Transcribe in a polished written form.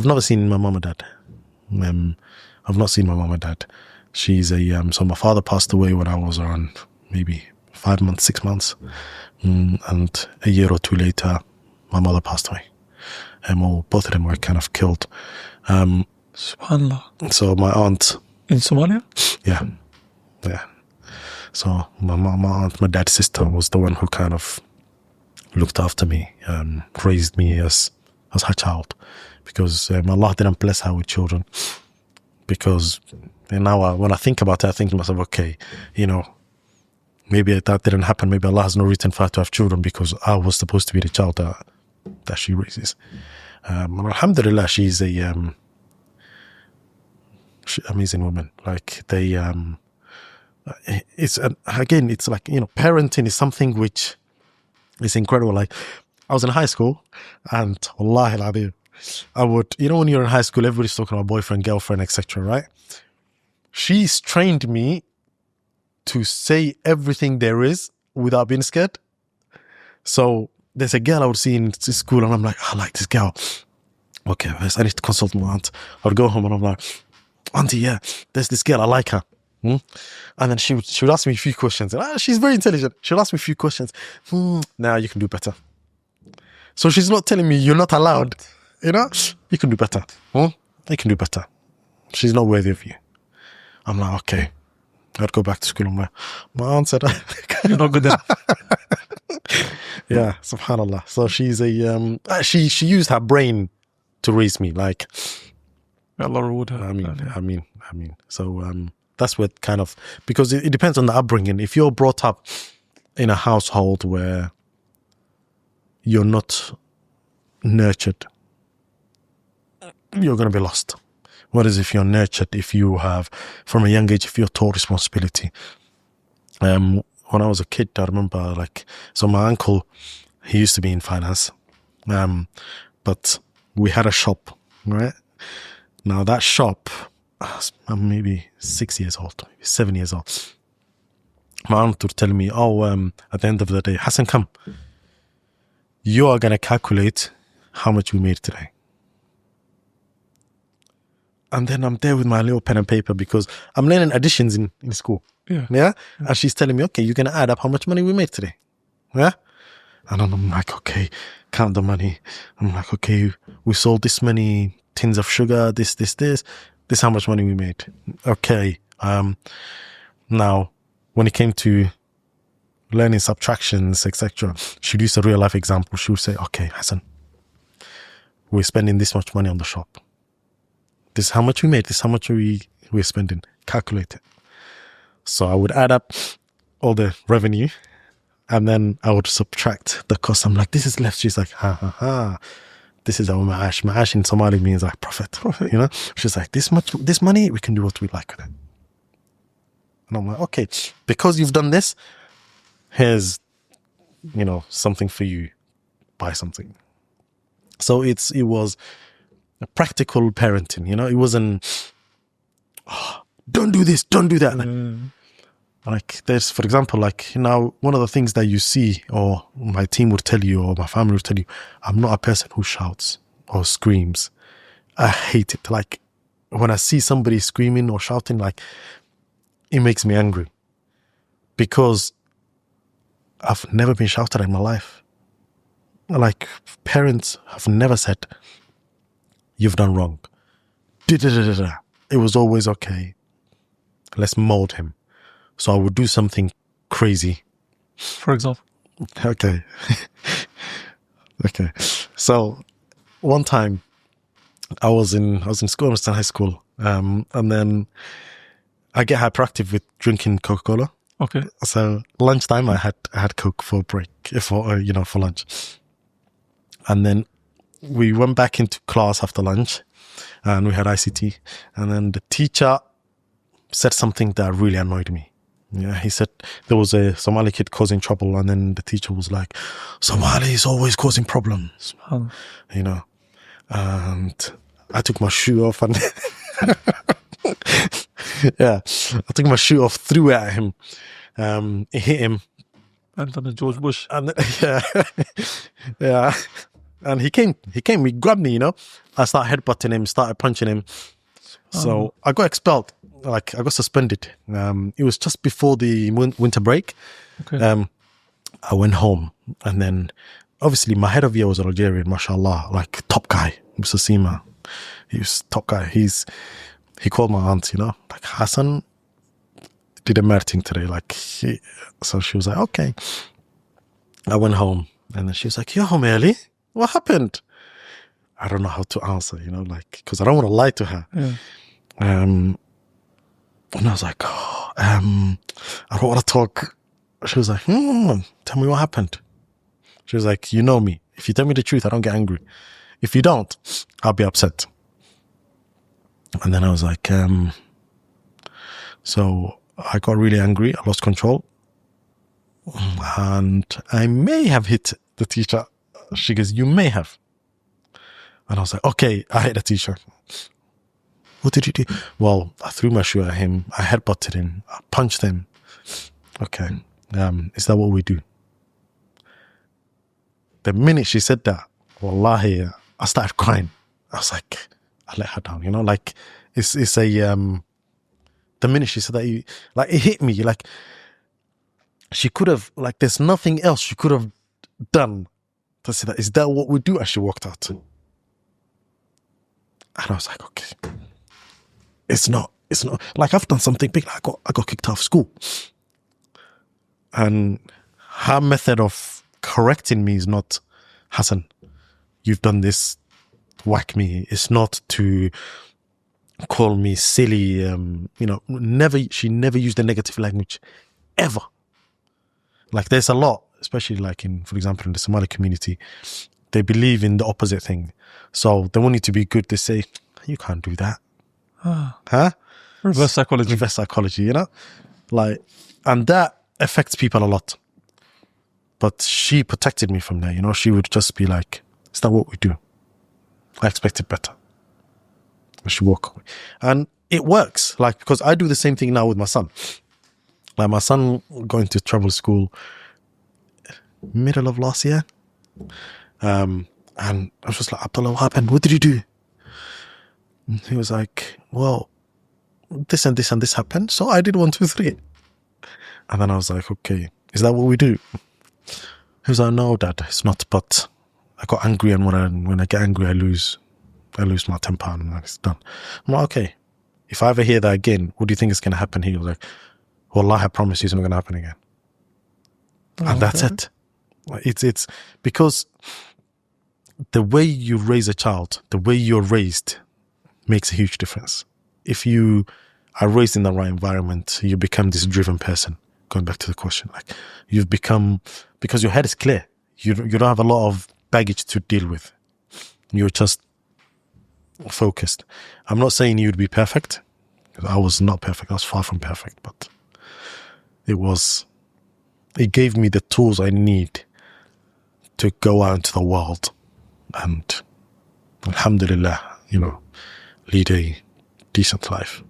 I've never seen my mom and dad. I've not seen my mom and dad. She's so my father passed away when I was around maybe 5 months, 6 months. And a year or two later, my mother passed away. Both of them were kind of killed. SubhanAllah. So my aunt... In Somalia? Yeah. So my aunt, my dad's sister, was the one who kind of looked after me, raised me as her child. Because Allah didn't bless her with children. Because now when I think about it, I think to myself, okay, maybe that didn't happen. Maybe Allah has no reason for her to have children because I was supposed to be the child that she raises. Alhamdulillah, she's a amazing woman. Like it's like, parenting is something which is incredible. Like I was in high school and wallahi I would, when you're in high school, everybody's talking about boyfriend, girlfriend, etc., right? She's trained me to say everything there is without being scared. So there's a girl I would see in school and I'm like, I like this girl. Okay, I need to consult my aunt. I would go home and I'm like, Auntie, yeah, there's this girl, I like her. And then she would ask me a few questions. She's very intelligent. She'll ask me a few questions. Now you can do better. So she's not telling me you're not allowed. You can do better. You can do better. She's not worthy of you. I'm like, okay. I'd go back to school and my aunt said, you're not good enough. Yeah, subhanallah. So she's she used her brain to raise me. Like, Allah reward her. I mean. So that's what kind of, because it depends on the upbringing. If you're brought up in a household where you're not nurtured, you're going to be lost. Whereas if you're nurtured, if you have, from a young age, if you're taught responsibility. When I was a kid, I remember so my uncle, he used to be in finance. But we had a shop, right? Now that shop, I'm maybe 6 years old, maybe 7 years old. My aunt would tell me, at the end of the day, Hassan, come. You are going to calculate how much we made today. And then I'm there with my little pen and paper because I'm learning additions in school. Yeah. And she's telling me, okay, you're going to add up how much money we made today. Yeah. And I'm like, okay, count the money. I'm like, okay, we sold this many tins of sugar, this is how much money we made. Okay. Now, when it came to learning subtractions, etc., she'd use a real life example. She would say, okay, Hassan, we're spending this much money on the shop. This is how much we made. This is how much we're spending. Calculate it. So I would add up all the revenue and then I would subtract the cost. I'm like, this is left. She's like, ha. This is our ma'ash. Ma'ash in Somali means like profit. She's like, this money, we can do what we like with it. And I'm like, okay, because you've done this, here's, something for you. Buy something. So it was a practical parenting, it wasn't, don't do this, don't do that. Like there's, for example, one of the things that you see, or my team would tell you, or my family would tell you, I'm not a person who shouts or screams. I hate it. Like when I see somebody screaming or shouting, it makes me angry because I've never been shouted at in my life. Like parents have never said, you've done wrong. It was always okay. Let's mold him. So I would do something crazy. For example? Okay. Okay. So one time I was in school, I was in high school. And then I get hyperactive with drinking Coca-Cola. Okay. So lunchtime I had Coke for break, for lunch. And then we went back into class after lunch and we had ICT. And then the teacher said something that really annoyed me. Yeah, he said there was a Somali kid causing trouble, and then the teacher was like, Somali is always causing problems. And I took my shoe off and I took my shoe off, threw it at him. It hit him. And then George Bush. And yeah. And he came, he grabbed me, I started headbutting him, started punching him. So I got expelled, like I got suspended. It was just before the winter break. Okay. I went home, and then obviously my head of year was Algerian, mashallah, like top guy, Mr. Sima. He was top guy. He called my aunt, like Hassan did a mad thing today. So she was like, okay. I went home, and then she was like, yo, Meli, what happened? I don't know how to answer, because I don't want to lie to her. Yeah. And I was like, I don't want to talk. She was like, tell me what happened. She was like, you know me. If you tell me the truth, I don't get angry. If you don't, I'll be upset. And then I was like, so I got really angry. I lost control. And I may have hit the teacher. She goes, you may have. And I was like, okay, I hit the teacher. What did you do? Well, I threw my shoe at him. I headbutted him. I punched him. Okay. Is that what we do? The minute she said that, wallahi, I started crying. I was like, I let her down, like it's the minute she said that, it hit me, like she could have, like there's nothing else she could have done to say that. Is that what we do? As she walked out. And I was like, okay, it's not like I've done something big. Like I got kicked out of school. And her method of correcting me is not, Hassan, you've done this, whack me. It's not to call me silly. She never used a negative language, ever. Like there's a lot, especially like for example, in the Somali community, they believe in the opposite thing. So they want you to be good. They say, you can't do that. Huh? Reverse psychology. Reverse psychology, and that affects people a lot. But she protected me from that, she would just be like, is that what we do? I expected better. And she walk away. And it works, because I do the same thing now with my son. Like my son going to travel school middle of last year. And I was just like, Abdullah, what happened? What did you do? And he was like, well, this and this and this happened. So I did 1, 2, 3. And then I was like, okay, is that what we do? He was like, no, Dad, it's not. But I got angry, and when I get angry, I lose my temper, and it's done. I'm like, okay, if I ever hear that again, what do you think is going to happen? He was like, Wallah, I promise you it's not going to happen again. And that's it. It's because the way you raise a child, the way you're raised makes a huge difference. If you are raised in the right environment, you become this driven person. Going back to the question, like you've become, because your head is clear. You don't have a lot of baggage to deal with. You're just focused. I'm not saying you'd be perfect. I was not perfect. I was far from perfect, but it gave me the tools I need to go out into the world and, alhamdulillah, lead a decent life.